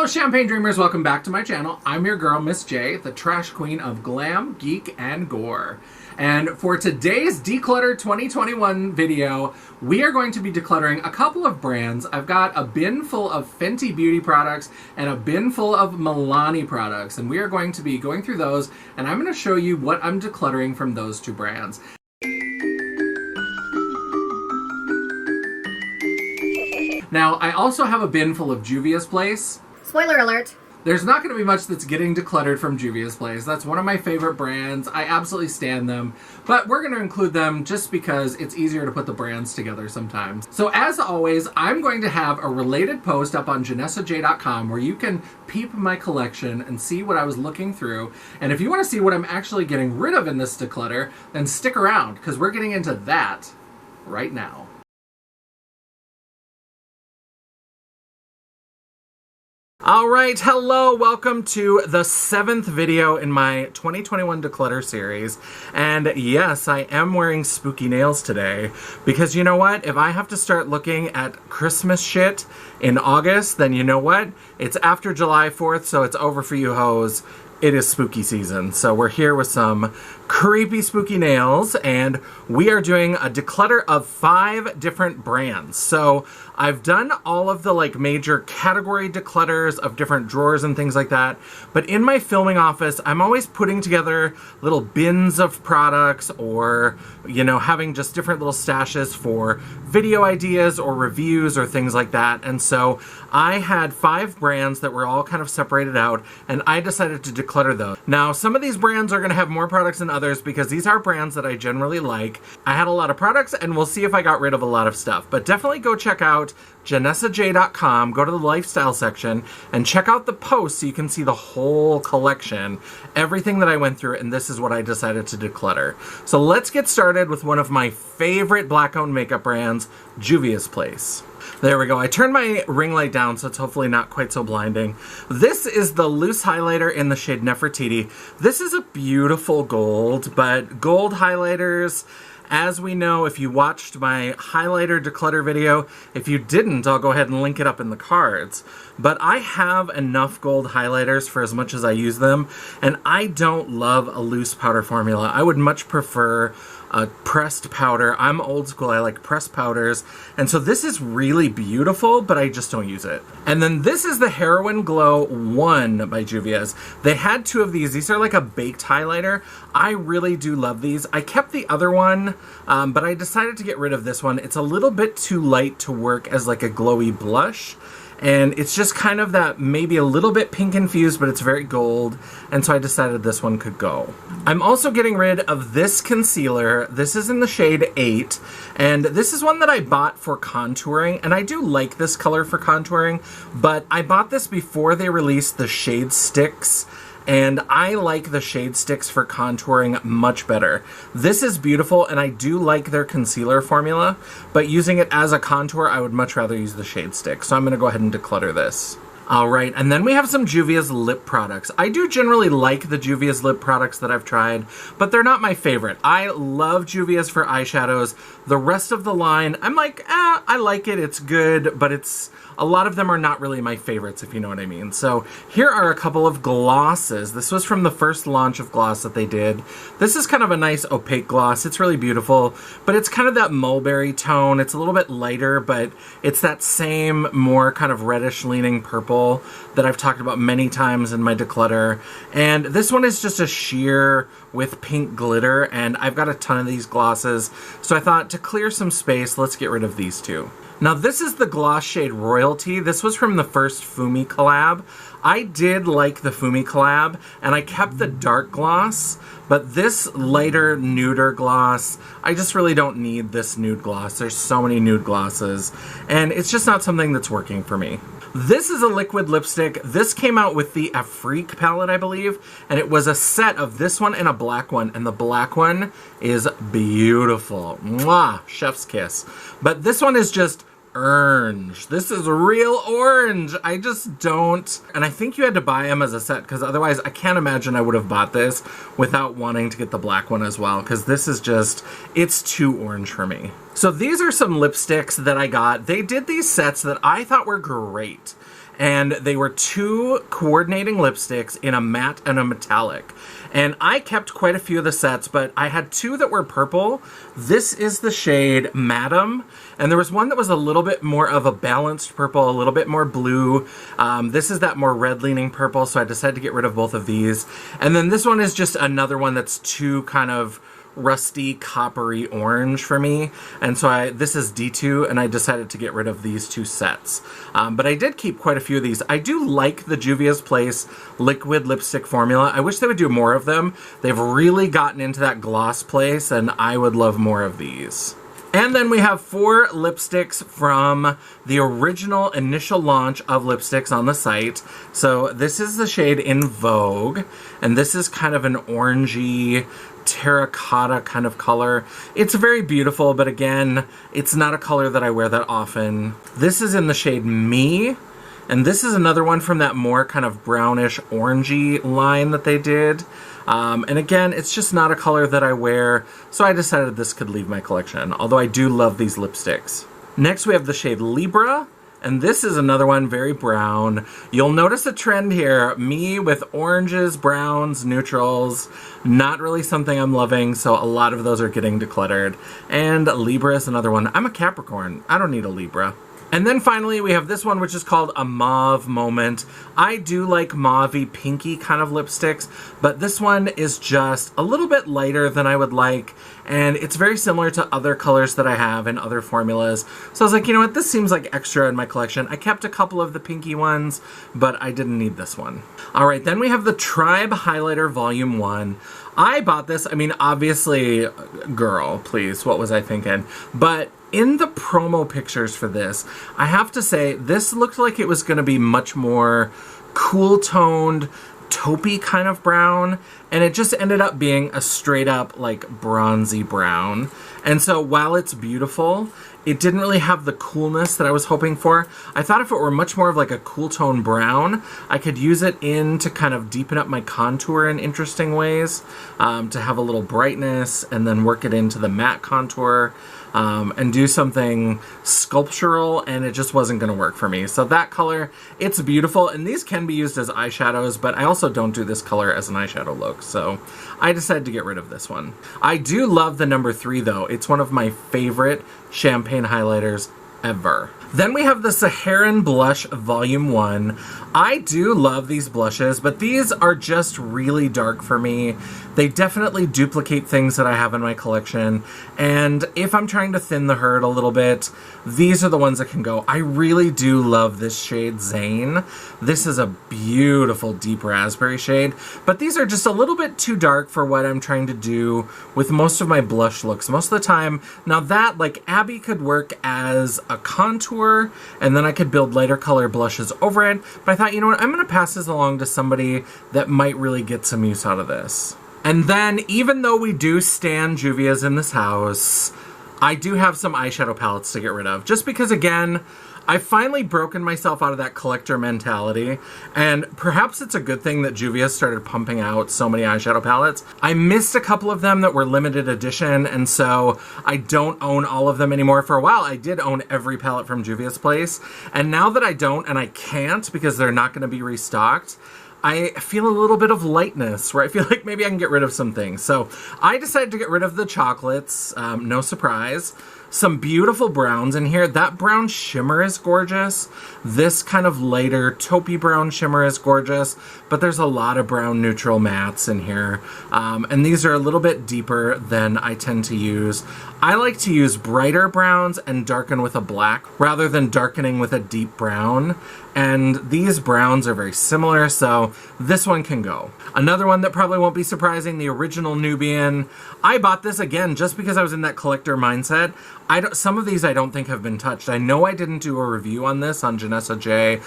Hello Champagne Dreamers, welcome back to my channel. I'm your girl, Miss Jaye, the trash queen of glam, geek, and gore. And for today's Declutter 2021 video, we are going to be decluttering a couple of brands. I've got a bin full of Fenty beauty products and a bin full of Milani products, and we are going to be going through those, and I'm going to show you what I'm decluttering from those two brands. Now, I also have a bin full of Juvia's Place. Spoiler alert. There's not going to be much that's getting decluttered from Juvia's Place. That's one of my favorite brands. I absolutely stan them. But we're going to include them just because it's easier to put the brands together sometimes. So as always, I'm going to have a related post up on janessaj.com where you can peep my collection and see what I was looking through. And if you want to see what I'm actually getting rid of in this declutter, then stick around because we're getting into that right now. Alright, hello, welcome to the 7th video in my 2021 Declutter series. And yes, I am wearing spooky nails today, because you know what? If I have to start looking at Christmas shit in August, then you know what? It's after July 4th, so it's over for you hoes. It is spooky season, so we're here with some creepy spooky nails, and we are doing a declutter of 5 different brands. So I've done all of the major category declutters of different drawers and things like that, but in my filming office I'm always putting together little bins of products, or having just different little stashes for video ideas or reviews or things like that. And so I had 5 brands that were all kind of separated out, and I decided to declutter those. Now, some of these brands are going to have more products than others because these are brands that I generally like. I had a lot of products, and we'll see if I got rid of a lot of stuff. But definitely go check out janessaj.com, go to the lifestyle section, and check out the post so you can see the whole collection, everything that I went through, and this is what I decided to declutter. So let's get started with one of my favorite black-owned makeup brands, Juvia's Place. There we go. I turned my ring light down so it's hopefully not quite so blinding. This is the loose highlighter in the shade Nefertiti. This is a beautiful gold, but gold highlighters, as we know, if you watched my highlighter declutter video, if you didn't, I'll go ahead and link it up in the cards. But I have enough gold highlighters for as much as I use them, and I don't love a loose powder formula. I would much prefer a pressed powder. I'm old school, I like pressed powders, and so this is really beautiful, but I just don't use it. And then this is the Heroin Glow 1 by Juvia's. They had 2 of these. These are like a baked highlighter. I really do love these. I kept the other one, but I decided to get rid of this one. It's a little bit too light to work as like a glowy blush. And it's just kind of that maybe a little bit pink infused, but it's very gold. And so I decided this one could go. I'm also getting rid of this concealer. This is in the shade 8. And this is one that I bought for contouring. And I do like this color for contouring, but I bought this before they released the shade sticks. And I like the shade sticks for contouring much better. This is beautiful, and I do like their concealer formula, but using it as a contour, I would much rather use the shade stick. So I'm going to go ahead and declutter this. Alright, and then we have some Juvia's lip products. I do generally like the Juvia's lip products that I've tried, but they're not my favorite. I love Juvia's for eyeshadows. The rest of the line, I'm like, I like it, it's good, but a lot of them are not really my favorites, if you know what I mean. So here are a couple of glosses. This was from the first launch of gloss that they did. This is kind of a nice opaque gloss. It's really beautiful, but it's kind of that mulberry tone. It's a little bit lighter, but it's that same more kind of reddish leaning purple that I've talked about many times in my declutter. And this one is just a sheer with pink glitter, and I've got a ton of these glosses. So I thought, to clear some space, let's get rid of these 2. Now this is the gloss shade Royalty. This was from the first Fumi collab. I did like the Fumi collab, and I kept the dark gloss, but this lighter, nuder gloss, I just really don't need this nude gloss. There's so many nude glosses, and it's just not something that's working for me. This is a liquid lipstick. This came out with the Afrique palette, I believe, and it was a set of this one and a black one, and the black one is beautiful. Mwah! Chef's kiss. But this one is just orange. This is real orange. I just don't. And I think you had to buy them as a set, because otherwise I can't imagine I would have bought this without wanting to get the black one as well, because this is just, it's too orange for me. So these are some lipsticks that I got. They did these sets that I thought were great. and they were 2 coordinating lipsticks in a matte and a metallic. And I kept quite a few of the sets, but I had 2 that were purple. This is the shade Madam, and there was one that was a little bit more of a balanced purple, a little bit more blue. This is that more red-leaning purple, so I decided to get rid of both of these. And then this one is just another one that's too kind of rusty coppery orange for me, and so this is D2, and I decided to get rid of these 2 sets. But I did keep quite a few of these. I do like the Juvia's Place liquid lipstick formula. I wish they would do more of them. They've really gotten into that gloss place, and I would love more of these. And then we have 4 lipsticks from the original initial launch of lipsticks on the site. So this is the shade In Vogue, and this is kind of an orangey terracotta kind of color. It's very beautiful, but again, it's not a color that I wear that often. This is in the shade Me, and this is another one from that more kind of brownish orangey line that they did. And again, it's just not a color that I wear, so I decided this could leave my collection, although I do love these lipsticks. Next we have the shade Libra, and this is another one, very brown. You'll notice a trend here, me with oranges, browns, neutrals, not really something I'm loving, so a lot of those are getting decluttered. And Libra is another one. I'm a Capricorn, I don't need a Libra. And then finally we have this one, which is called a Mauve Moment. I do like mauvey pinky kind of lipsticks, but this one is just a little bit lighter than I would like, and it's very similar to other colors that I have in other formulas. So I was like, you know what, this seems like extra in my collection. I kept a couple of the pinky ones, but I didn't need this one. All right, then we have the Tribe Highlighter Volume 1. I bought this, I mean, obviously, girl, please, what was I thinking? But in the promo pictures for this, I have to say, this looked like it was going to be much more cool-toned, taupey kind of brown, and it just ended up being a straight-up, like, bronzy brown. And so while it's beautiful, it didn't really have the coolness that I was hoping for. I thought if it were much more of like a cool tone brown, I could use it in to kind of deepen up my contour in interesting ways, to have a little brightness, and then work it into the matte contour, and do something sculptural, and it just wasn't going to work for me. So that color, it's beautiful, and these can be used as eyeshadows, but I also don't do this color as an eyeshadow look, so I decided to get rid of this one. I do love the number 3 though. It's one of my favorite champagne highlighters ever. Then we have the Saharan Blush Volume 1. I do love these blushes, but these are just really dark for me. They definitely duplicate things that I have in my collection, and if I'm trying to thin the herd a little bit, these are the ones that can go. I really do love this shade Zane. This is a beautiful deep raspberry shade, but these are just a little bit too dark for what I'm trying to do with most of my blush looks. Most of the time, now that, like, Abby could work as a contour, and then I could build lighter color blushes over it, but I thought, you know what, I'm going to pass this along to somebody that might really get some use out of this. And then, even though we do stan Juvia's in this house, I do have some eyeshadow palettes to get rid of. Just because, again, I've finally broken myself out of that collector mentality, and perhaps it's a good thing that Juvia started pumping out so many eyeshadow palettes. I missed a couple of them that were limited edition, and so I don't own all of them anymore. For a while, I did own every palette from Juvia's Place, and now that I don't, and I can't because they're not going to be restocked, I feel a little bit of lightness, where I feel like maybe I can get rid of some things. So I decided to get rid of the chocolates, no surprise. Some beautiful browns in here. That brown shimmer is gorgeous. This kind of lighter taupey brown shimmer is gorgeous, but there's a lot of brown neutral mattes in here. And these are a little bit deeper than I tend to use. I like to use brighter browns and darken with a black rather than darkening with a deep brown. And these browns are very similar, so this one can go. Another one that probably won't be surprising, the original Nubian. I bought this again just because I was in that collector mindset. Some of these I don't think have been touched. I know I didn't do a review on this on janessaj.com.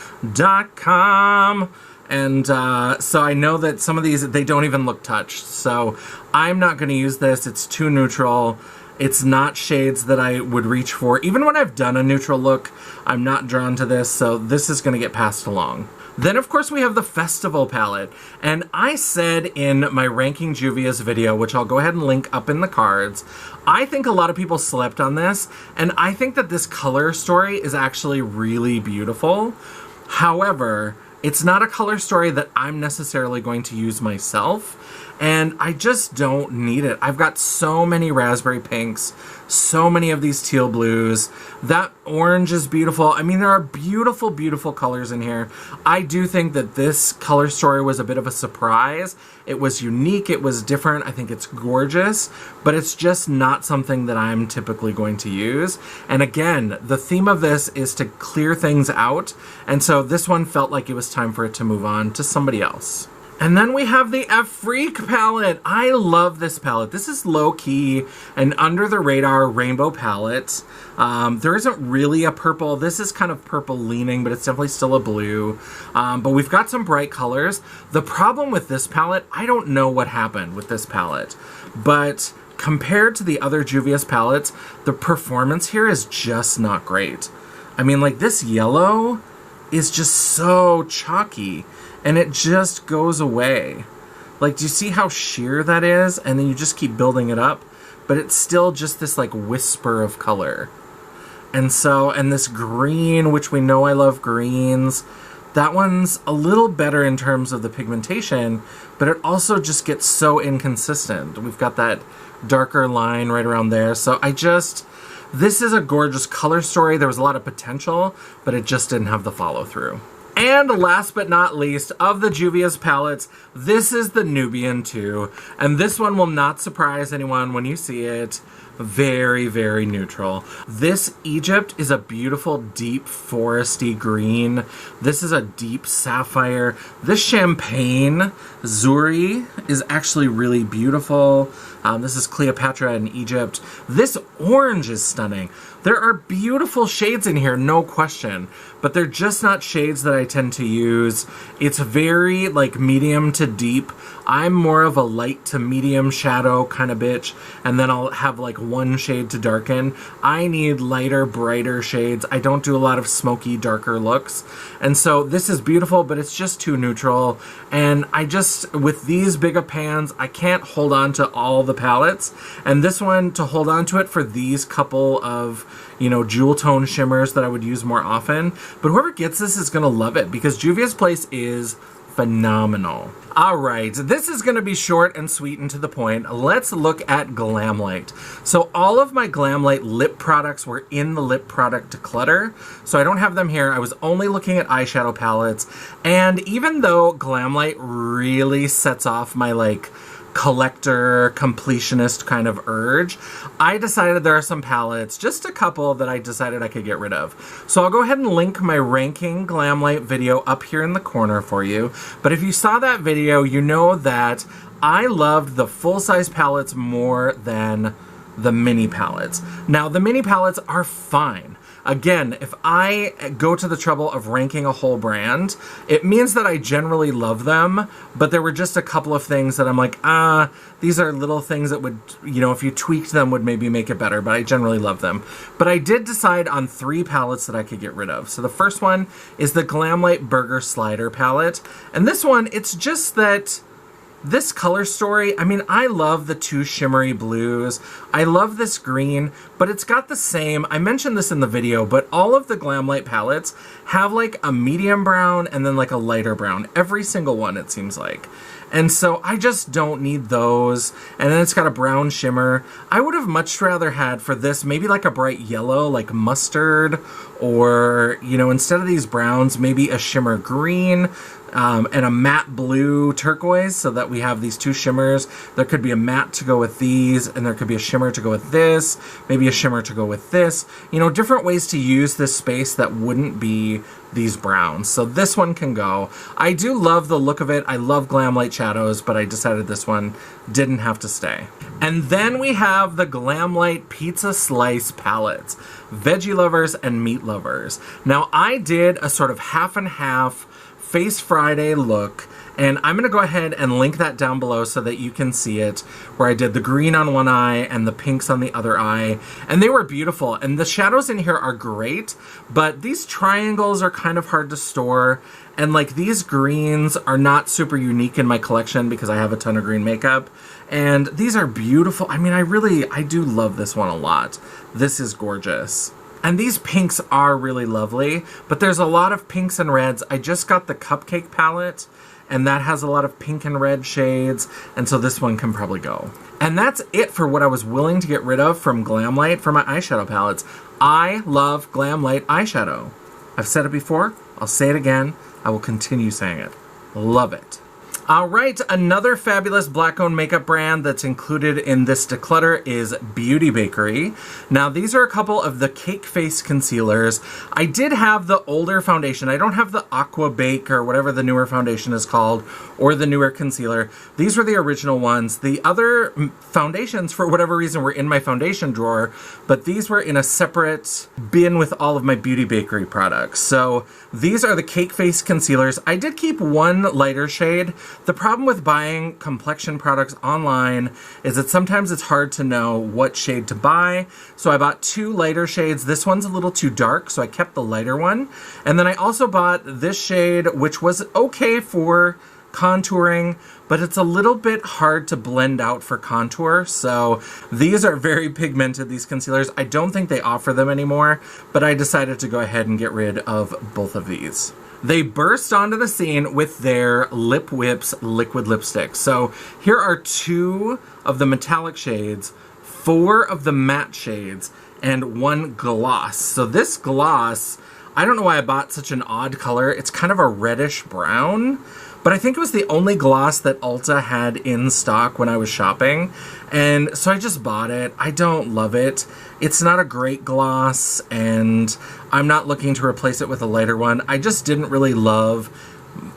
And so I know that some of these, they don't even look touched. So I'm not going to use this. It's too neutral. It's not shades that I would reach for. Even when I've done a neutral look, I'm not drawn to this, so this is going to get passed along. Then, of course, we have the Festival palette. And I said in my Ranking Juvia's video, which I'll go ahead and link up in the cards, I think a lot of people slept on this, and I think that this color story is actually really beautiful. However, it's not a color story that I'm necessarily going to use myself, and I just don't need it. I've got so many raspberry pinks, so many of these teal blues. That orange is beautiful. I mean, there are beautiful, beautiful colors in here. I do think that this color story was a bit of a surprise. It was unique, it was different, I think it's gorgeous, but it's just not something that I'm typically going to use. And again, the theme of this is to clear things out, and so this one felt like it was time for it to move on to somebody else. And then we have the Freak palette. I love this palette. This is low-key and under-the-radar rainbow palette. There isn't really a purple. This is kind of purple-leaning, but it's definitely still a blue. But we've got some bright colors. The problem with this palette, I don't know what happened with this palette, but compared to the other Juvia's palettes, the performance here is just not great. I mean, like, this yellow is just so chalky, and it just goes away. Like, do you see how sheer that is? And then you just keep building it up, but it's still just this like whisper of color. And so, and this green, which we know I love greens, that one's a little better in terms of the pigmentation, but it also just gets so inconsistent. We've got that darker line right around there. So this is a gorgeous color story. There was a lot of potential, but it just didn't have the follow through. And last but not least, of the Juvia's palettes, this is the Nubian 2. And this one will not surprise anyone when you see it. Very, very neutral. This Egypt is a beautiful, deep, foresty green. This is a deep sapphire. This champagne Zuri is actually really beautiful. This is Cleopatra in Egypt. This orange is stunning. There are beautiful shades in here, no question, but they're just not shades that I tend to use. It's very like medium to deep. I'm more of a light to medium shadow kind of bitch, and then I'll have like one shade to darken. I need lighter, brighter shades. I don't do a lot of smoky, darker looks. And so this is beautiful, but it's just too neutral. And with these big of pans, I can't hold on to all the palettes. And this one, to hold on to it for these couple of, jewel tone shimmers that I would use more often. But whoever gets this is gonna love it, because Juvia's Place is phenomenal. All right, this is gonna be short and sweet and to the point. Let's look at Glamlite. So all of my Glamlite lip products were in the lip product declutter, so I don't have them here. I was only looking at eyeshadow palettes, and even though Glamlite really sets off my like collector, completionist kind of urge, I decided there are some palettes, just a couple, that I decided I could get rid of. So I'll go ahead and link my ranking Glamlite video up here in the corner for you. But if you saw that video, you know that I loved the full-size palettes more than the mini palettes. Now, the mini palettes are fine. Again, if I go to the trouble of ranking a whole brand, it means that I generally love them, but there were just a couple of things that I'm like, these are little things that would, if you tweaked them would maybe make it better, but I generally love them. But I did decide on 3 palettes that I could get rid of. So the first one is the Glamlite Burger Slider palette. And this one, it's just that this color story, I mean, I love the 2 shimmery blues. I love this green, but it's got the same, I mentioned this in the video, but all of the Glamlite palettes have like a medium brown and then like a lighter brown. Every single one, it seems like. And so I just don't need those. And then it's got a brown shimmer. I would have much rather had for this maybe like a bright yellow, like mustard, or, instead of these browns, maybe a shimmer green. And a matte blue turquoise, so that we have these 2 shimmers. There could be a matte to go with these, and there could be a shimmer to go with this, maybe a shimmer to go with this. Different ways to use this space that wouldn't be these browns. So this one can go. I do love the look of it. I love Glamlite shadows, but I decided this one didn't have to stay. And then we have the Glamlite Pizza Slice palettes, veggie lovers and meat lovers. Now, I did a sort of half and half Face Friday look, and I'm gonna go ahead and link that down below so that you can see it, where I did the green on one eye and the pinks on the other eye, and they were beautiful. And the shadows in here are great, but these triangles are kind of hard to store, and like these greens are not super unique in my collection because I have a ton of green makeup. And these are beautiful. I mean, I do love this one a lot. This is gorgeous. And these pinks are really lovely, but there's a lot of pinks and reds. I just got the Cupcake palette, and that has a lot of pink and red shades, and so this one can probably go. And that's it for what I was willing to get rid of from Glamlite for my eyeshadow palettes. I love Glamlite eyeshadow. I've said it before, I'll say it again, I will continue saying it. Love it. All right, another fabulous black-owned makeup brand that's included in this declutter is Beauty Bakerie. Now, these are a couple of the Cake Face concealers. I did have the older foundation. I don't have the Aqua Bake or whatever the newer foundation is called, or the newer concealer. These were the original ones. The other foundations, for whatever reason, were in my foundation drawer, but these were in a separate bin with all of my Beauty Bakerie products. So these are the Cake Face concealers. I did keep one lighter shade. The problem with buying complexion products online is that sometimes it's hard to know what shade to buy. So I bought two lighter shades. This one's a little too dark, so I kept the lighter one. And then I also bought this shade, which was okay for contouring, but it's a little bit hard to blend out for contour. So these are very pigmented, these concealers. I don't think they offer them anymore, but I decided to go ahead and get rid of both of these. They burst onto the scene with their Lip Whips liquid lipstick. So here are two of the metallic shades, four of the matte shades, and one gloss. So this gloss, I don't know why I bought such an odd color. It's kind of a reddish brown, but I think it was the only gloss that Ulta had in stock when I was shopping. And so I just bought it. I don't love it. It's not a great gloss, and I'm not looking to replace it with a lighter one. I just didn't really love,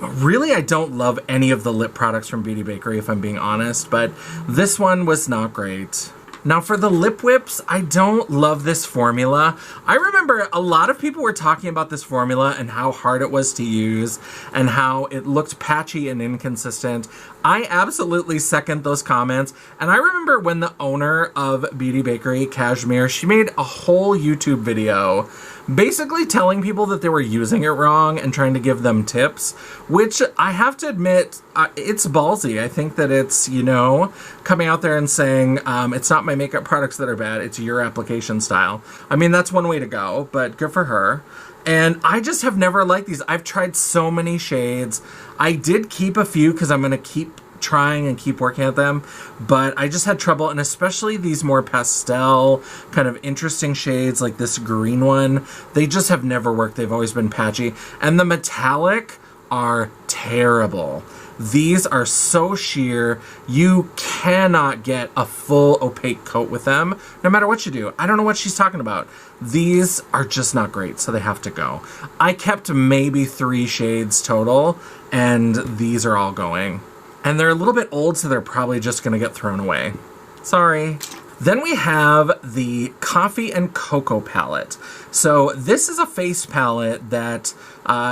I don't love any of the lip products from Beauty Bakerie, if I'm being honest, but this one was not great. Now for the Lip Whips, I don't love this formula. I remember a lot of people were talking about this formula and how hard it was to use and how it looked patchy and inconsistent. I absolutely second those comments. And I remember when the owner of Beauty Bakerie, Cashmere, she made a whole YouTube video basically telling people that they were using it wrong and trying to give them tips, which I have to admit, it's ballsy. I think that it's, you know, coming out there and saying, it's not my makeup products that are bad, it's your application style. I mean, that's one way to go, but good for her. And I just have never liked these. I've tried so many shades. I did keep a few because I'm going to keep trying and keep working at them, but I just had trouble, and especially these more pastel kind of interesting shades like this green one, they just have never worked. They've always been patchy, and the metallic are terrible. These are so sheer, you cannot get a full opaque coat with them, no matter what you do. I don't know what she's talking about. These are just not great, so they have to go. I kept maybe 3 shades total, and these are all going. And they're a little bit old, so they're probably just gonna get thrown away. Sorry. Then we have the Coffee and Cocoa palette. So this is a face palette that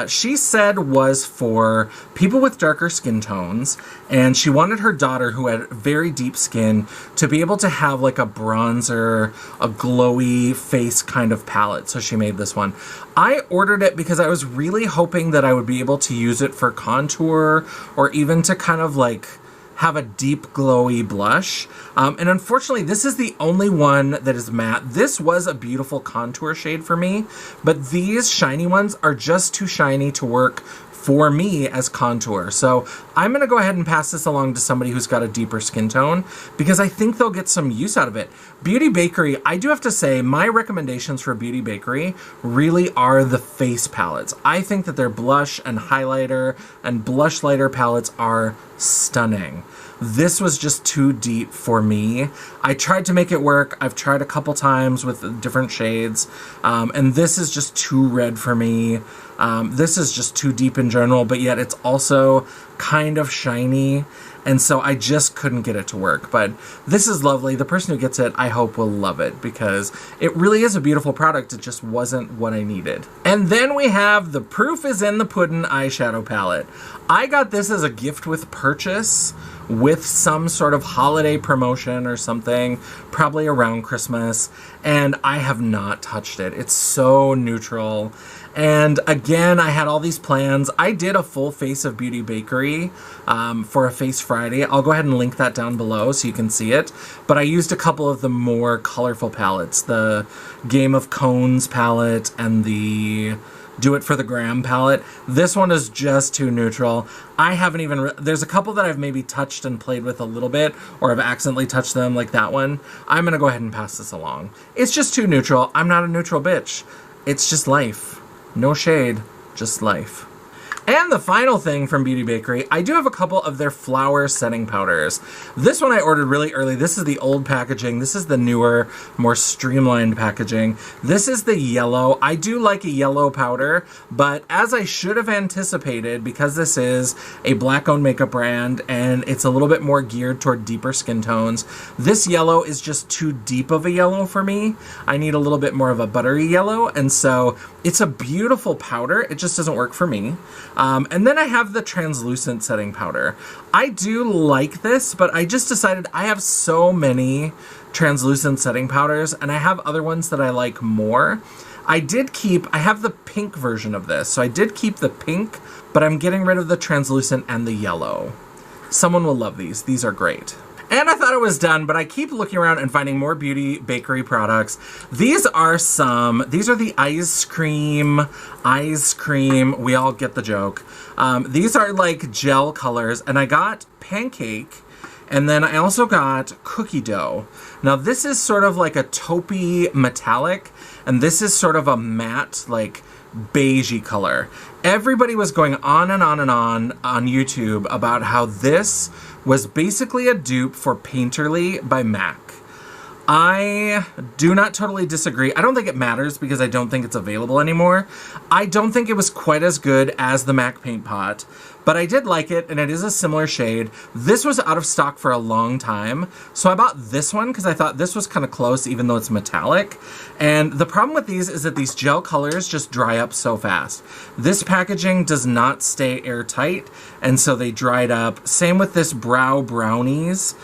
she said was for people with darker skin tones, and she wanted her daughter, who had very deep skin, to be able to have like a bronzer, a glowy face kind of palette. So she made this one. I ordered it because I was really hoping that I would be able to use it for contour or even to kind of like have a deep glowy blush. And unfortunately, this is the only one that is matte. This was a beautiful contour shade for me, but these shiny ones are just too shiny to work for me as contour. So I'm gonna go ahead and pass this along to somebody who's got a deeper skin tone because I think they'll get some use out of it. Beauty Bakerie, I do have to say, my recommendations for Beauty Bakerie really are the face palettes. I think that their blush and highlighter and blush lighter palettes are stunning. This was just too deep for me. I tried to make it work. I've tried a couple times with different shades, and this is just too red for me. This is just too deep in general, but yet it's also kind of shiny, and so I just couldn't get it to work. But this is lovely. The person who gets it, I hope, will love it because it really is a beautiful product. It just wasn't what I needed. And then we have the Proof is in the Puddin' eyeshadow palette. I got this as a gift with purchase with some sort of holiday promotion or something, probably around Christmas, and I have not touched it. It's so neutral. And again, I had all these plans. I did a full face of Beauty Bakerie for a Face Friday. I'll go ahead and link that down below so you can see it. But I used a couple of the more colorful palettes. The Game of Cones palette and the Do It for the Gram palette. This one is just too neutral. I haven't even, there's a couple that I've maybe touched and played with a little bit, or I've accidentally touched them, like that one. I'm gonna go ahead and pass this along. It's just too neutral. I'm not a neutral bitch. It's just life. No shade, just life. And the final thing from Beauty Bakerie, I do have a couple of their flower setting powders. This one I ordered really early. This is the old packaging. This is the newer, more streamlined packaging. This is the yellow. I do like a yellow powder, but as I should have anticipated, because this is a black-owned makeup brand and it's a little bit more geared toward deeper skin tones, this yellow is just too deep of a yellow for me. I need a little bit more of a buttery yellow, and so it's a beautiful powder. It just doesn't work for me. And then I have the translucent setting powder. I do like this, but I just decided I have so many translucent setting powders, and I have other ones that I like more. I have the pink version of this, so I did keep the pink, but I'm getting rid of the translucent and the yellow. Someone will love these. These are great. And I thought it was done, but I keep looking around and finding more Beauty Bakerie products. These are the ice cream. We all get the joke. These are like gel colors, and I got pancake, and then I also got cookie dough. Now this is sort of like a taupey metallic, and this is sort of a matte, like beigey color. Everybody was going on and on and on YouTube about how this was basically a dupe for Painterly by MAC. I do not totally disagree. I don't think it matters because I don't think it's available anymore. I don't think it was quite as good as the MAC Paint Pot, but I did like it, and it is a similar shade. This was out of stock for a long time, so I bought this one because I thought this was kind of close, even though it's metallic. And the problem with these is that these gel colors just dry up so fast. This packaging does not stay airtight, and so they dried up. Same with this Brow Brownies.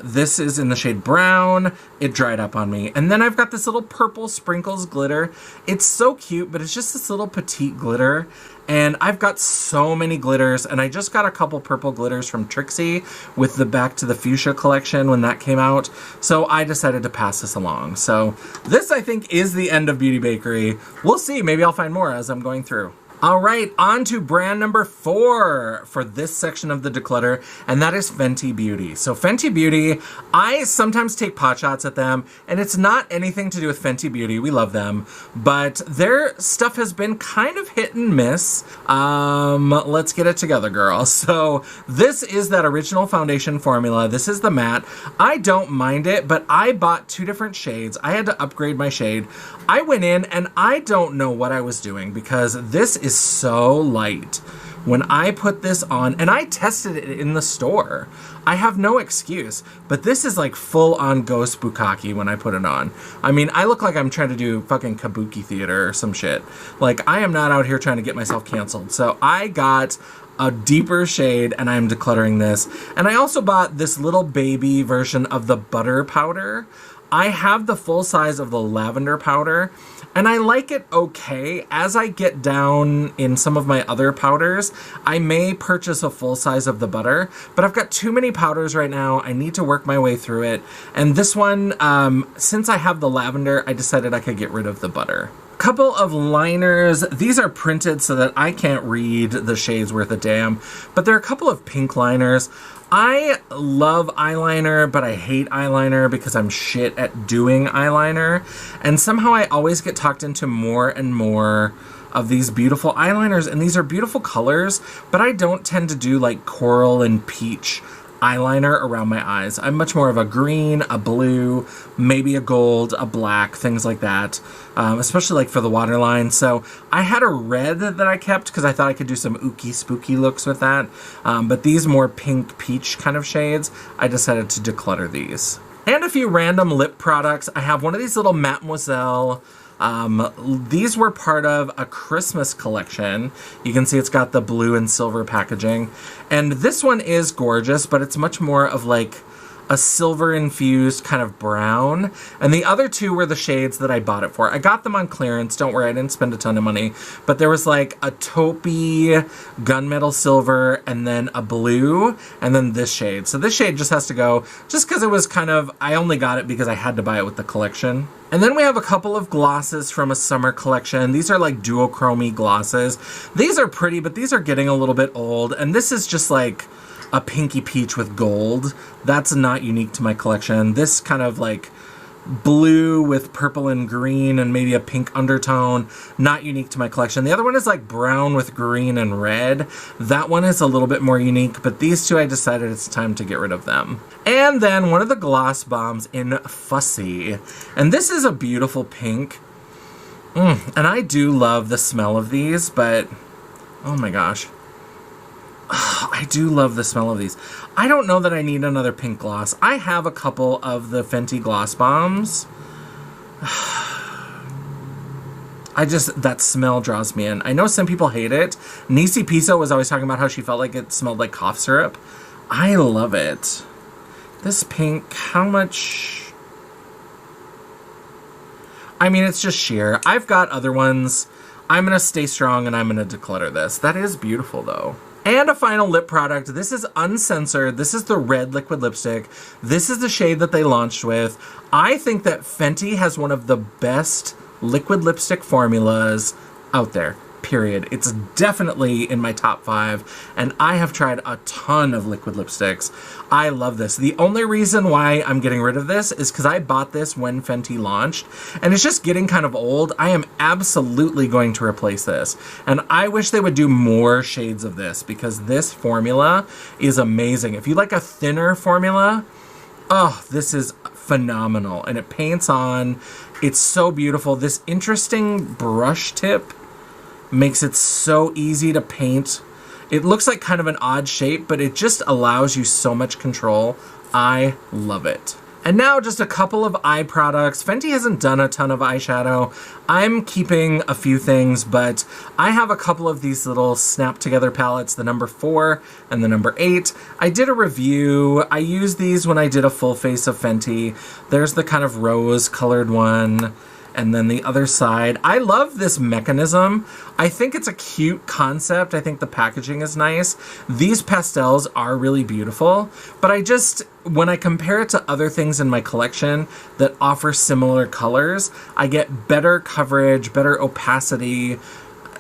This is in the shade brown. It dried up on me. And then I've got this little purple sprinkles glitter. It's so cute, but it's just this little petite glitter. And I've got so many glitters, and I just got a couple purple glitters from Trixie with the Back to the Fuchsia collection when that came out. So I decided to pass this along. So this, I think, is the end of Beauty Bakerie. We'll see. Maybe I'll find more as I'm going through. All right, on to brand number 4 for this section of the declutter, and that is Fenty Beauty. So Fenty Beauty, I sometimes take pot shots at them, and it's not anything to do with Fenty Beauty. We love them, but their stuff has been kind of hit and miss. Let's get it together, girl. So this is that original foundation formula. This is the matte. I don't mind it, but I bought 2 different shades. I had to upgrade my shade. I went in, and I don't know what I was doing because this is so light. When I put this on, and I tested it in the store, I have no excuse, but this is like full on ghost bukkake when I put it on. I mean, I look like I'm trying to do fucking kabuki theater or some shit. Like, I am not out here trying to get myself canceled. So I got a deeper shade, and I'm decluttering this. And I also bought this little baby version of the butter powder. I have the full size of the lavender powder, and I like it okay. As I get down in some of my other powders, I may purchase a full size of the butter, but I've got too many powders right now. I need to work my way through it. And this one, since I have the lavender, I decided I could get rid of the butter. Couple of liners. These are printed so that I can't read the shades worth a damn, but there are a couple of pink liners. I love eyeliner, but I hate eyeliner because I'm shit at doing eyeliner. And somehow I always get talked into more and more of these beautiful eyeliners. And these are beautiful colors, but I don't tend to do like coral and peach eyeliner around my eyes. I'm much more of a green, a blue, maybe a gold, a black, things like that, especially like for the waterline. So I had a red that I kept because I thought I could do some ooky spooky looks with that. But these more pink peach kind of shades, I decided to declutter these. And a few random lip products. I have one of these little Mademoiselle. These were part of a Christmas collection. You can see it's got the blue and silver packaging. And this one is gorgeous, but it's much more of like a silver infused kind of brown. And the other two were the shades that I bought it for. I got them on clearance. Don't worry, I didn't spend a ton of money. But there was like a taupey gunmetal silver and then a blue and then this shade. So this shade just has to go just because it was kind of, I only got it because I had to buy it with the collection. And then we have a couple of glosses from a summer collection. These are like duochromy glosses. These are pretty, but these are getting a little bit old. And this is just like a pinky peach with gold. That's not unique to my collection. This kind of like blue with purple and green and maybe a pink undertone, not unique to my collection. The other one is like brown with green and red. That one is a little bit more unique, but these two I decided it's time to get rid of them. And then one of the gloss bombs in Fussy. And this is a beautiful pink. And I do love the smell of these, but oh my gosh. I do love the smell of these. I don't know that I need another pink gloss. I have a couple of the Fenty gloss bombs. That smell draws me in. I know some people hate it. Nisi Piso was always talking about how she felt like it smelled like cough syrup. I love it. This pink, how much? I mean, it's just sheer. I've got other ones. I'm going to stay strong and I'm going to declutter this. That is beautiful though. And a final lip product. This is uncensored. This is the red liquid lipstick. This is the shade that they launched with. I think that Fenty has one of the best liquid lipstick formulas out there, period. It's definitely in my top 5, and I have tried a ton of liquid lipsticks. I love this. The only reason why I'm getting rid of this is because I bought this when Fenty launched, and it's just getting kind of old. I am absolutely going to replace this, and I wish they would do more shades of this because this formula is amazing. If you like a thinner formula, oh, this is phenomenal, and it paints on. It's so beautiful. This interesting brush tip makes it so easy to paint. It looks like kind of an odd shape, but it just allows you so much control. I love it. And now just a couple of eye products. Fenty hasn't done a ton of eyeshadow. I'm keeping a few things, but I have a couple of these little snap together palettes, the number 4 and the number 8. I did a review. I used these when I did a full face of Fenty. There's the kind of rose colored one. And then the other side. I love this mechanism. I think it's a cute concept. I think the packaging is nice. These pastels are really beautiful, but when I compare it to other things in my collection that offer similar colors, I get better coverage, better opacity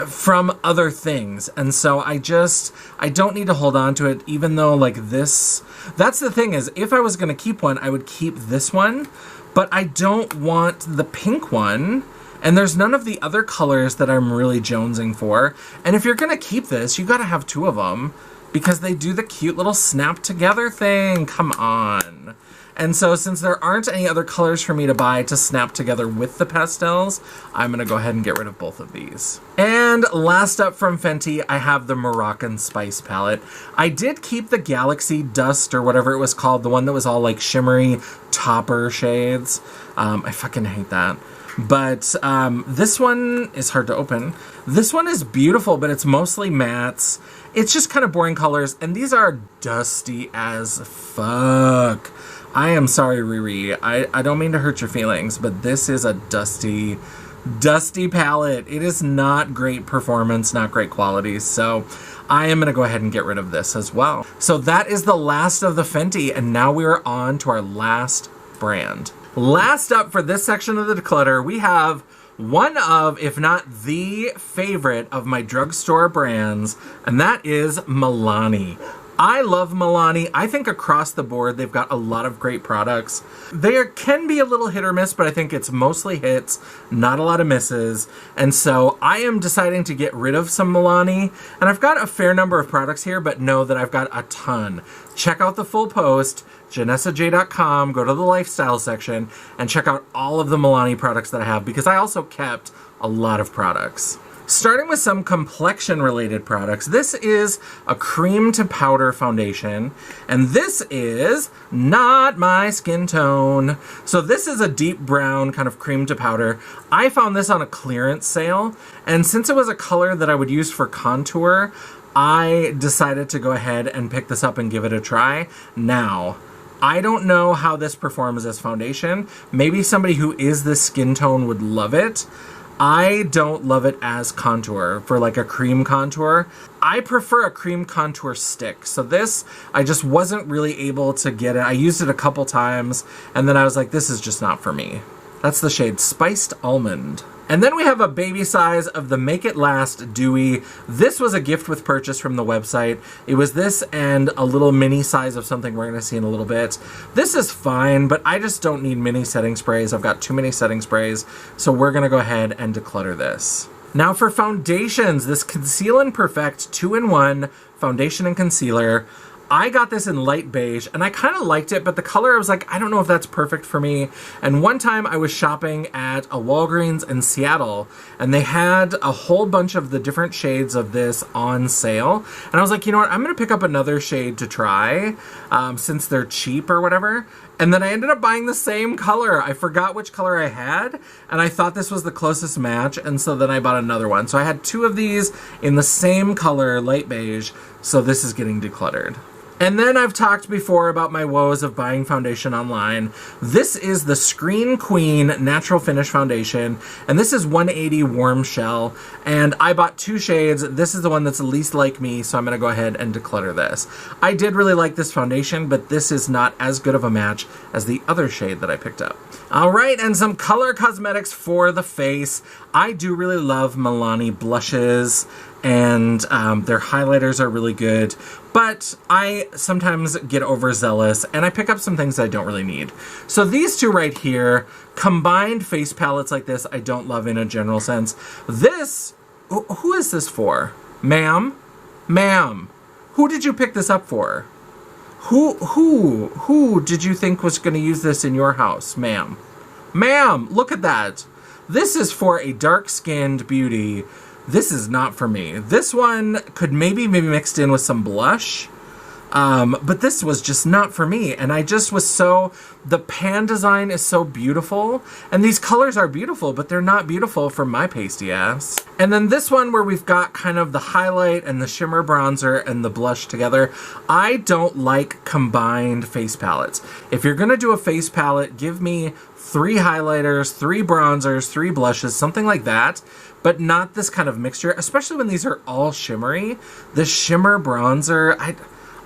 from other things. And so I don't need to hold on to it, even though like this, that's the thing is, if I was gonna keep one, I would keep this one. But I don't want the pink one, and there's none of the other colors that I'm really jonesing for. And if you're gonna keep this, you gotta have 2 of them because they do the cute little snap together thing. Come on. And so since there aren't any other colors for me to buy to snap together with the pastels, I'm gonna go ahead and get rid of both of these. And last up from Fenty, I have the Moroccan Spice palette. I did keep the Galaxy Dust or whatever it was called, the one that was all like shimmery topper shades. I fucking hate that. But this one is hard to open. This one is beautiful, but it's mostly mattes. It's just kind of boring colors, and these are dusty as fuck. I am sorry, Riri. I don't mean to hurt your feelings, but this is a dusty palette. It is not great performance, not great quality, so I am going to go ahead and get rid of this as well. So that is the last of the Fenty, and now we are on to our last brand. Last up for this section of the declutter, we have one of, if not the favorite of my drugstore brands, and that is Milani. I love Milani. I think across the board, they've got a lot of great products. They can be a little hit or miss, but I think it's mostly hits, not a lot of misses. And so I am deciding to get rid of some Milani. And I've got a fair number of products here, but know that I've got a ton. Check out the full post, janessaj.com, go to the lifestyle section, and check out all of the Milani products that I have, because I also kept a lot of products. Starting with some complexion-related products, this is a cream to powder foundation, and this is not my skin tone. So this is a deep brown kind of cream to powder. I found this on a clearance sale, and since it was a color that I would use for contour, I decided to go ahead and pick this up and give it a try. Now, I don't know how this performs as foundation. Maybe somebody who is this skin tone would love it. I don't love it as contour, for like a cream contour. I prefer a cream contour stick. So this, I just wasn't really able to get it. I used it a couple times and then I was like, this is just not for me. That's the shade Spiced Almond. And then we have a baby size of the Make It Last Dewy. This was a gift with purchase from the website. It was this and a little mini size of something we're gonna see in a little bit. This is fine, but I just don't need mini setting sprays. I've got too many setting sprays, so we're gonna go ahead and declutter this. Now for foundations, this Conceal and Perfect 2-in-1 foundation and concealer. I got this in light beige and I kind of liked it, but the color, I was like, I don't know if that's perfect for me. And one time I was shopping at a Walgreens in Seattle and they had a whole bunch of the different shades of this on sale. And I was like, you know what, I'm gonna pick up another shade to try since they're cheap or whatever. And then I ended up buying the same color. I forgot which color I had, and I thought this was the closest match, and so then I bought another one. So I had two of these in the same color, light beige, so this is getting decluttered. And then I've talked before about my woes of buying foundation online. This is the Screen Queen Natural Finish Foundation, and this is 180 Warm Shell, and I bought two shades. This is the one that's the least like me, so I'm gonna go ahead and declutter this. I did really like this foundation, but this is not as good of a match as the other shade that I picked up. All right, and some color cosmetics for the face. I do really love Milani blushes, and their highlighters are really good, but I sometimes get overzealous and I pick up some things I don't really need. So these two right here, combined face palettes like this, I don't love in a general sense. This, who is this for? Ma'am? Ma'am, who did you pick this up for? Who did you think was gonna use this in your house, ma'am? Ma'am, look at that. This is for a dark-skinned beauty. This is not for me. This one could maybe be mixed in with some blush, but this was just not for me. And I just was so, the pan design is so beautiful, and these colors are beautiful, but they're not beautiful for my pasty ass. And then this one where we've got kind of the highlight and the shimmer bronzer and the blush together. I don't like combined face palettes. If you're gonna do a face palette, give me 3 highlighters, 3 bronzers, 3 blushes, something like that, but not this kind of mixture, especially when these are all shimmery. The shimmer bronzer,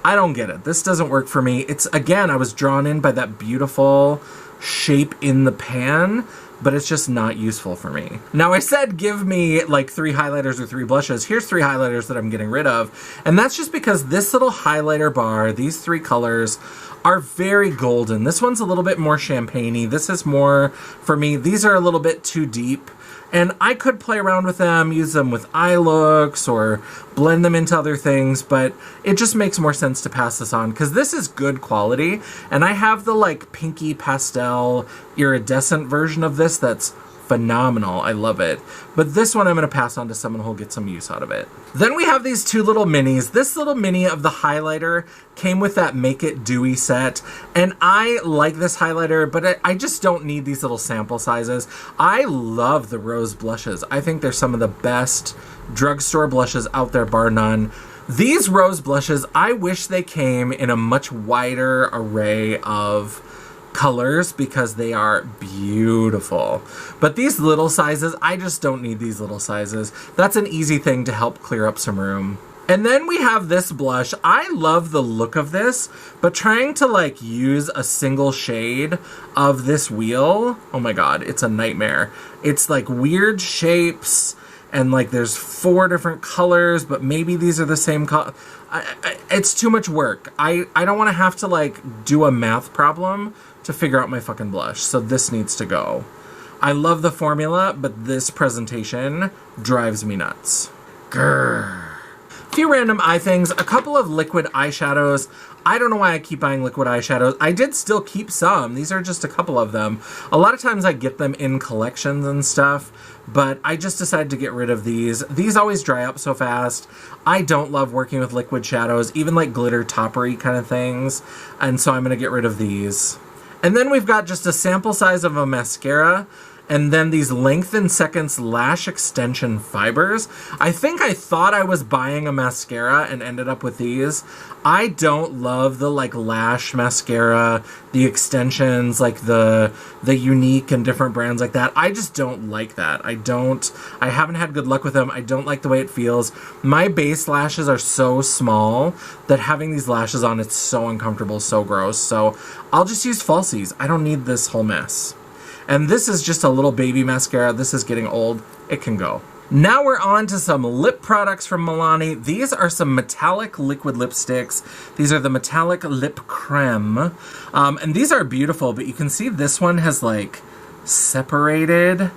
I don't get it. This doesn't work for me. It's, again, I was drawn in by that beautiful shape in the pan, but it's just not useful for me. Now I said give me like 3 highlighters or 3 blushes. Here's 3 highlighters that I'm getting rid of. And that's just because this little highlighter bar, these 3 colors, are very golden. This one's a little bit more champagne-y. This is more, for me, these are a little bit too deep. And I could play around with them, use them with eye looks or blend them into other things, but it just makes more sense to pass this on because this is good quality. And I have the like pinky pastel iridescent version of this that's phenomenal. I love it. But this one I'm going to pass on to someone who'll get some use out of it. Then we have these 2 little minis. This little mini of the highlighter came with that Make It Dewy set. And I like this highlighter, but I just don't need these little sample sizes. I love the rose blushes. I think they're some of the best drugstore blushes out there, bar none. These rose blushes, I wish they came in a much wider array of colors because they are beautiful. But these little sizes, I just don't need these little sizes. That's an easy thing to help clear up some room. And then we have this blush. I love the look of this, but trying to like use a single shade of this wheel, oh my god, it's a nightmare. It's like weird shapes and like there's 4 different colors, but maybe these are the same color. It's too much work. I don't want to have to like do a math problem to figure out my fucking blush, so this needs to go. I love the formula, but this presentation drives me nuts. Grrr. A few random eye things, a couple of liquid eyeshadows. I don't know why I keep buying liquid eyeshadows. I did still keep some. These are just a couple of them. A lot of times I get them in collections and stuff, but I just decided to get rid of these. These always dry up so fast. I don't love working with liquid shadows, even like glitter toppery kind of things, and so I'm gonna get rid of these. And then we've got just a sample size of a mascara, And then these Lengthen Seconds Lash Extension Fibers. I think I thought I was buying a mascara and ended up with these. I don't love the like lash mascara, the extensions, like the unique and different brands like that. I just don't like that. I haven't had good luck with them. I don't like the way it feels. My base lashes are so small that having these lashes on, it's so uncomfortable, so gross. So I'll just use falsies. I don't need this whole mess. And this is just a little baby mascara. This is getting old. It can go. Now we're on to some lip products from Milani. These are some metallic liquid lipsticks. These are the metallic lip creme. And these are beautiful, but you can see this one has like separated.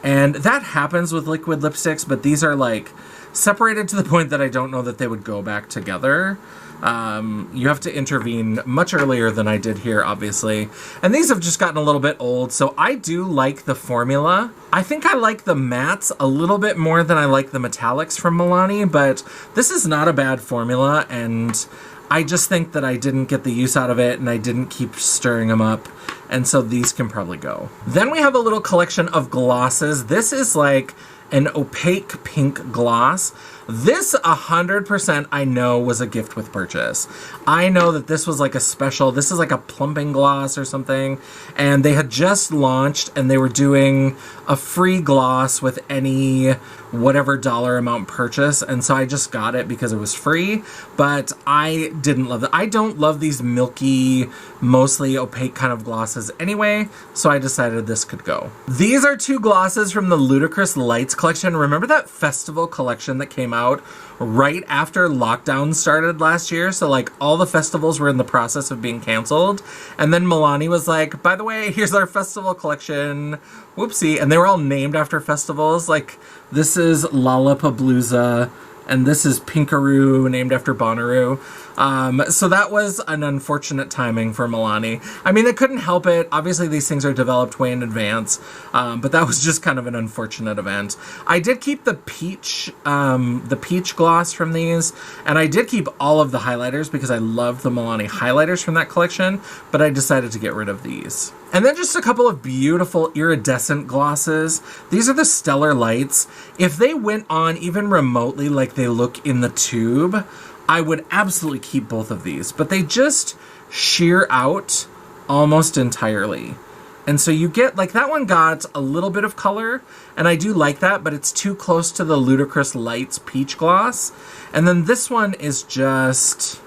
And that happens with liquid lipsticks, but these are like separated to the point that I don't know that they would go back together. You have to intervene much earlier than I did here, obviously. And these have just gotten a little bit old, so I do like the formula. I think I like the mattes a little bit more than I like the metallics from Milani, but this is not a bad formula, and I just think that I didn't get the use out of it, and I didn't keep stirring them up, and so these can probably go. Then we have a little collection of glosses. This is like an opaque pink gloss. This 100% I know was a gift with purchase. I know that this was like a special, this is like a plumping gloss or something, and they had just launched and they were doing a free gloss with any whatever dollar amount purchase, and so I just got it because it was free, but I didn't love it. I don't love these milky, mostly opaque kind of glosses anyway, so I decided this could go. These are two glosses from the Ludicrous Lights collection. Remember that festival collection that came out right after lockdown started last year? So like all the festivals were in the process of being canceled, and then Milani was like, by the way, here's our festival collection. Whoopsie. And they were all named after festivals. Like this is Lollapalooza, and this is Pinkaroo, named after Bonnaroo. So that was an unfortunate timing for Milani. I mean, they couldn't help it. Obviously, these things are developed way in advance, but that was just kind of an unfortunate event. I did keep the peach gloss from these, and I did keep all of the highlighters because I loved the Milani highlighters from that collection, but I decided to get rid of these. And then just a couple of beautiful iridescent glosses. These are the Stellar Lights. If they went on even remotely like they look in the tube, I would absolutely keep both of these, but they just sheer out almost entirely. And so you get, like that one got a little bit of color, and I do like that, but it's too close to the Ludicrous Lights Peach Gloss. And then this one is just,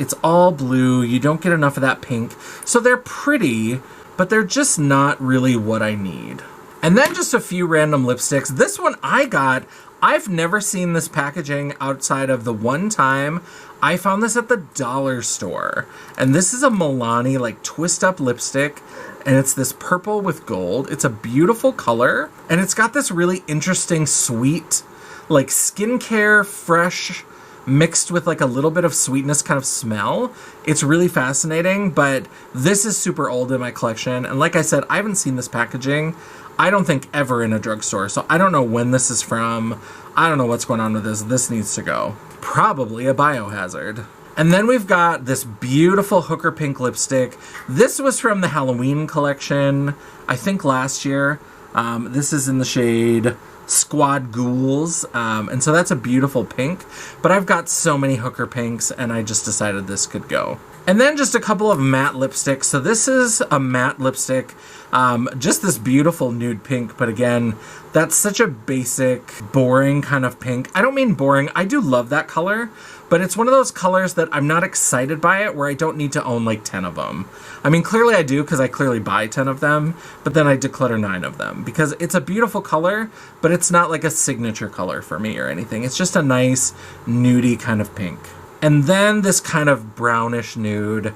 it's all blue. You don't get enough of that pink. So they're pretty, but they're just not really what I need. And then just a few random lipsticks. This one I got, I've never seen this packaging outside of the one time I found this at the dollar store. And this is a Milani like twist up lipstick, and it's this purple with gold. It's a beautiful color, and it's got this really interesting sweet, like skincare fresh mixed with like a little bit of sweetness kind of smell. It's really fascinating, but this is super old in my collection. And like I said, I haven't seen this packaging, I don't think, ever in a drugstore. So I don't know when this is from. I don't know what's going on with this. This needs to go. Probably a biohazard. And then we've got this beautiful hooker pink lipstick. This was from the Halloween collection, I think last year. This is in the shade Squad Ghouls, and so that's a beautiful pink, but I've got so many hooker pinks, and I just decided this could go. And then just a couple of matte lipsticks. So this is a matte lipstick, just this beautiful nude pink, but again, that's such a basic, boring kind of pink. I don't mean boring, I do love that color, but it's one of those colors that I'm not excited by it, where I don't need to own like 10 of them. I mean, clearly I do, because I clearly buy 10 of them, but then I declutter 9 of them, because it's a beautiful color, but it's not like a signature color for me or anything. It's just a nice, nudie kind of pink. And then this kind of brownish nude.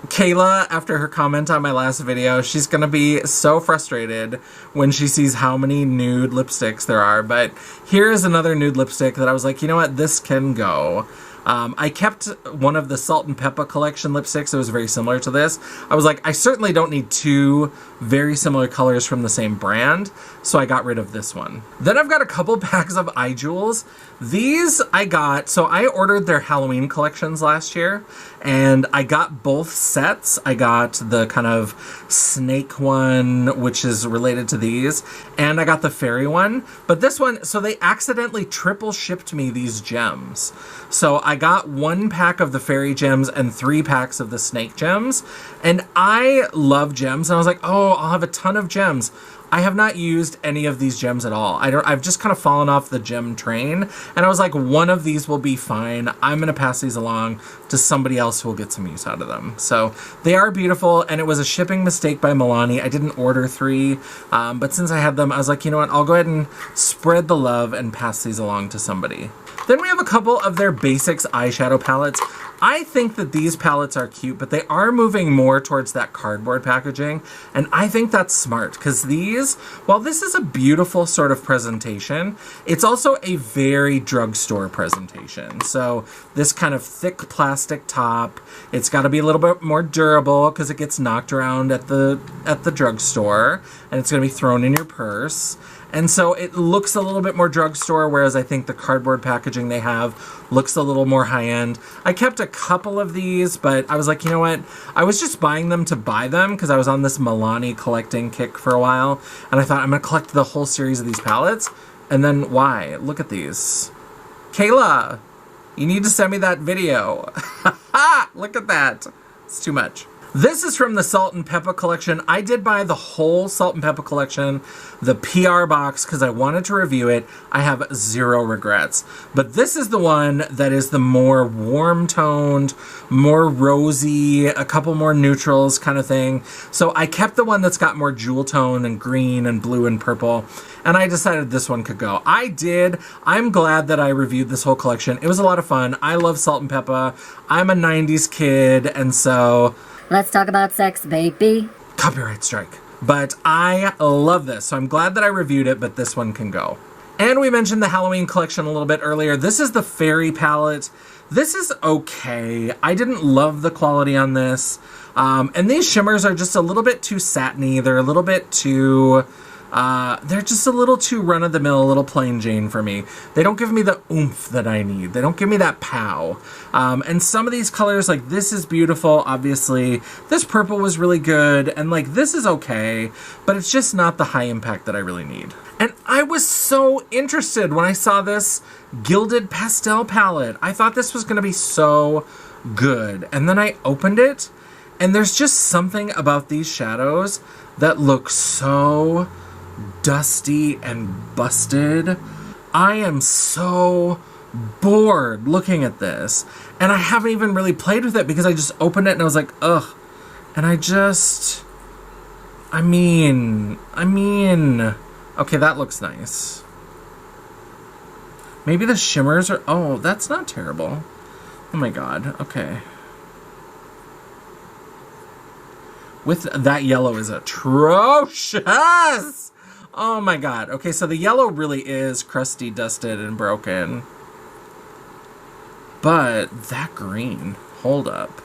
Kayla, after her comment on my last video, she's gonna be so frustrated when she sees how many nude lipsticks there are, but here is another nude lipstick that I was like, you know what, this can go. I kept one of the Salt and Pepper collection lipsticks that was very similar to this. I was like, I certainly don't need two very similar colors from the same brand, so I got rid of this one. Then I've got a couple packs of eye jewels. These I got, so I ordered their Halloween collections last year, and I got both sets. I got the kind of snake one, which is related to these, and I got the fairy one. But this one, so they accidentally triple shipped me these gems. So I got 1 pack of the fairy gems and 3 packs of the snake gems. And I love gems, and I was like, oh, I'll have a ton of gems. I have not used any of these gems at all. I've just kind of fallen off the gem train, and I was like, one of these will be fine. I'm gonna pass these along to somebody else who will get some use out of them. So they are beautiful, and it was a shipping mistake by Milani. I didn't order 3, but since I had them, I was like, you know what, I'll go ahead and spread the love and pass these along to somebody. Then we have a couple of their basics eyeshadow palettes. I think that these palettes are cute, but they are moving more towards that cardboard packaging, and I think that's smart, because these, while this is a beautiful sort of presentation, it's also a very drugstore presentation. So this kind of thick plastic top, it's got to be a little bit more durable because it gets knocked around at the drugstore, and it's going to be thrown in your purse. And so it looks a little bit more drugstore, whereas I think the cardboard packaging they have looks a little more high-end. I kept a couple of these, but I was like, you know what? I was just buying them to buy them because I was on this Milani collecting kick for a while, and I thought I'm going to collect the whole series of these palettes. And then why? Look at these. Kayla, you need to send me that video. Look at that. It's too much. This is from the Salt and Pepper collection. I did buy the whole Salt and Pepper collection, the PR box, because I wanted to review it. I have 0 regrets. But this is the one that is the more warm-toned, more rosy, a couple more neutrals kind of thing. So I kept the one that's got more jewel tone and green and blue and purple, and I decided this one could go. I did. I'm glad that I reviewed this whole collection. It was a lot of fun. I love Salt and Pepper. I'm a 90s kid, and so... let's talk about sex, baby. Copyright strike. But I love this, so I'm glad that I reviewed it, but this one can go. And we mentioned the Halloween collection a little bit earlier. This is the Fairy palette. This is okay. I didn't love the quality on this. And these shimmers are just a little bit too satiny. They're a little bit too... they're just a little too run-of-the-mill, a little plain Jane for me. They don't give me the oomph that I need. They don't give me that pow. And some of these colors, like this is beautiful, obviously. This purple was really good, and like this is okay, but it's just not the high impact that I really need. And I was so interested when I saw this Gilded Pastel palette. I thought this was gonna be so good. And then I opened it, and there's just something about these shadows that look so dusty and busted. I am so bored looking at this, and I haven't even really played with it because I just opened it and I was like, ugh. And I mean, okay, that looks nice. Maybe the shimmers are, oh, that's not terrible. Oh my god, okay. With that yellow is atrocious. Oh my god. Okay, so the yellow really is crusty, dusted, and broken. But that green, hold up.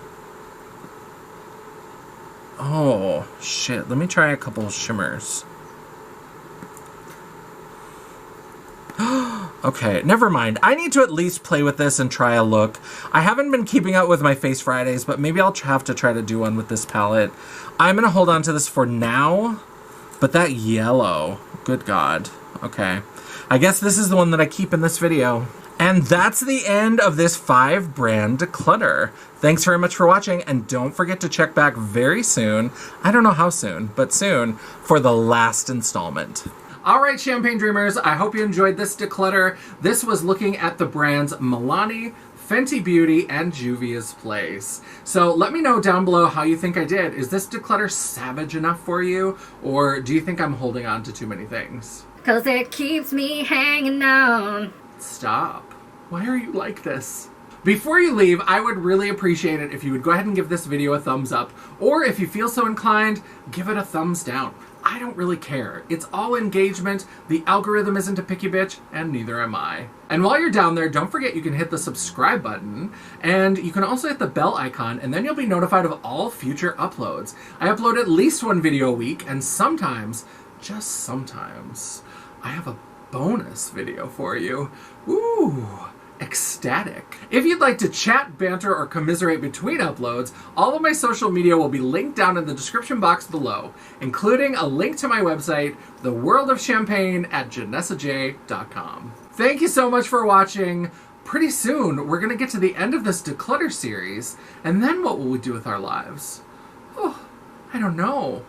Oh, shit. Let me try a couple shimmers. Okay, never mind. I need to at least play with this and try a look. I haven't been keeping up with my Face Fridays, but maybe I'll have to try to do one with this palette. I'm going to hold on to this for now, but that yellow, good God. Okay, I guess this is the one that I keep in this video. And that's the end of this 5-brand declutter. Thanks very much for watching, and don't forget to check back very soon, I don't know how soon, but soon, for the last installment. All right, Champagne Dreamers, I hope you enjoyed this declutter. This was looking at the brands Milani, Fenty Beauty, and Juvia's Place. So let me know down below how you think I did. Is this declutter savage enough for you, or do you think I'm holding on to too many things? 'Cause it keeps me hanging on. Stop. Why are you like this? Before you leave, I would really appreciate it if you would go ahead and give this video a thumbs up, or if you feel so inclined, give it a thumbs down. I don't really care. It's all engagement, the algorithm isn't a picky bitch, and neither am I. And while you're down there, don't forget you can hit the subscribe button, and you can also hit the bell icon, and then you'll be notified of all future uploads. I upload at least one video a week, and sometimes, just sometimes, I have a bonus video for you. Ooh, ecstatic. If you'd like to chat, banter, or commiserate between uploads, all of my social media will be linked down in the description box below, including a link to my website, The World of Champagne at janessajay.com. Thank you so much for watching. Pretty soon, we're gonna get to the end of this Declutter series, and then what will we do with our lives? Oh, I don't know.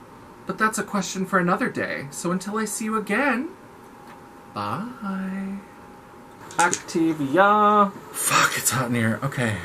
But that's a question for another day. So until I see you again, bye. Activia. Fuck, it's hot in here. Okay.